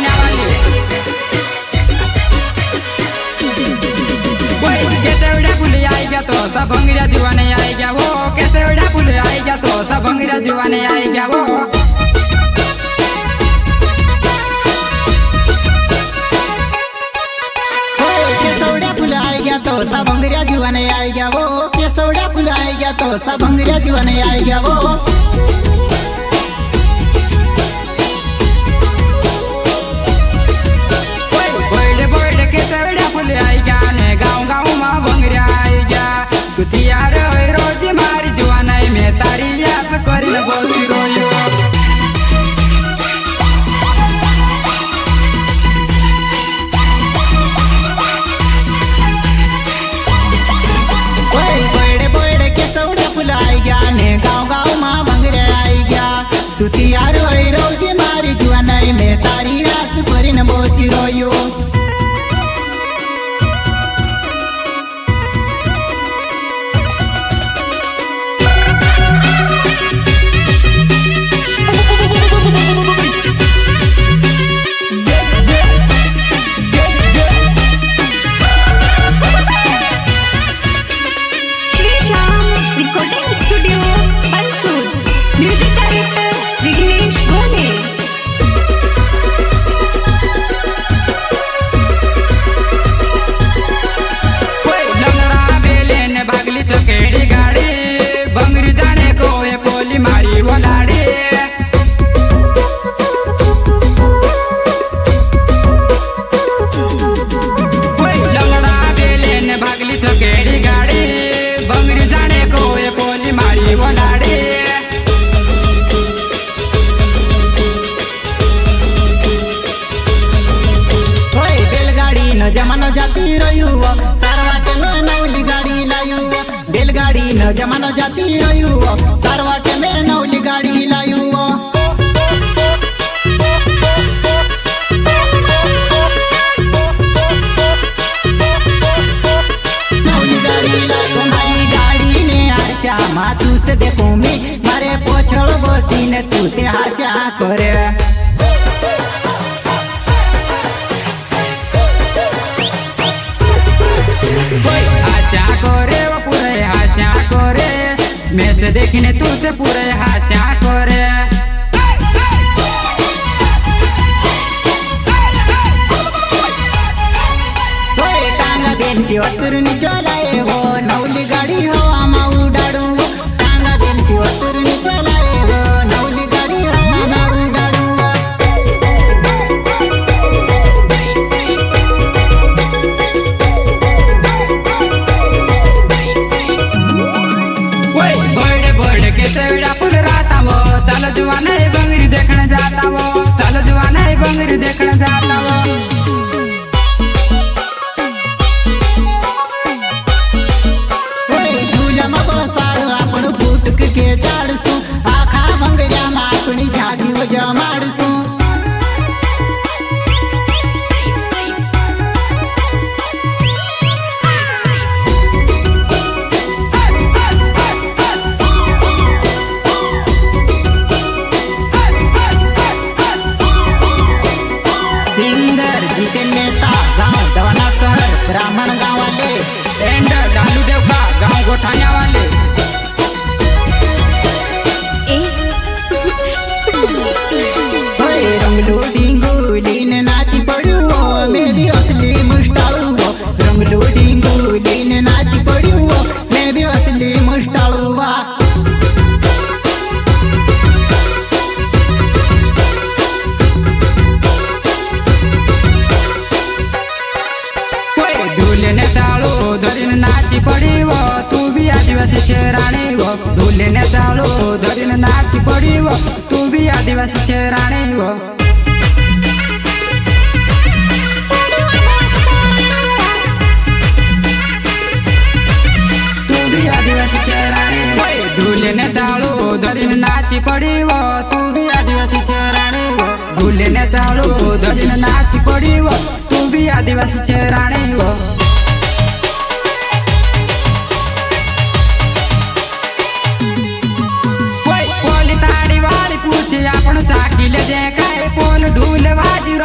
गोठाने वाली कोई कैसे उड़ा फूले आई गया तो सब भंगरिया जुआने आई गया वो कैसे उड़ा फूले आई गया तो सब भंगरिया जुआने आई गया वो तो सब भंगरिया जुआने आई गया वो केसौड़ा फूल आई गया तो सब भंगरिया जुआने आई गया वो बड़े बड़े केसौड़ा फूल आई गया ने गाँव गाँव में भंगरिया आई गया तू तैयार रोज मारी जुआने में तारी याद कर बोसी रोयो तू तैयार होई रोज मारी जुआनाई में तारी रास करिन बोसी रोयो जमानो जाती रयु तारवाटे में नौली गाड़ी लायु बैलगाड़ी न जमानो जाती रयु तारवाटे में नौली गाड़ी लायु नौली गाड़ी लायु मारी गाड़ी ने आशा माथू से देखो मैं मारे पोछड़ बसी ने तू ते हास्या करे हास्या करे वो पूरे हास्या करे मैं से देखने तू ते पूरे हास्या करे टांगा देन से उतरनी चलाए हो नौली गाड़ी हो आमा उड़ाड़ू टांगा देन से उतरनी चलाए हो नौली गाड़ी हो आमा उड़ाड़ू केसौड़ा फूल रहता वो चलो जुआना है बंगरी देखने जाता वो चलो जुआना है बंगरी देखने जाता वो झूला में बसाड़ अपन फूटक के चाड़सू आखा बंगरिया में अपनी झागी वो जमाड़सू ब्राह्मण गाँव वाले एंड डालू देव का गाँव गोठाने वाले रंगलो डिंगोली ने नाची पड़ू मैं भी असली मुस्टालू रंगलो डिंगोली ने नाची पड़ू मैं भी असली मुस्टालू धूलेने चालो धरीन नाची पड़ी वो तू भी आदिवासी शेरानी वो धूलेने चालो धरीन नाची पड़ी वो तू भी आदिवासी शेरानी वो तू भी आदिवासी शेरानी वो धूलेने चालो धरीन नाची पड़ी वो तू भी आदिवासी शेरानी वो धूलेने चालो धरीन नाची पड़ी वो तू भी आदिवासी शेरानी वो चाकी ले जे काय पोल ढूल वाजी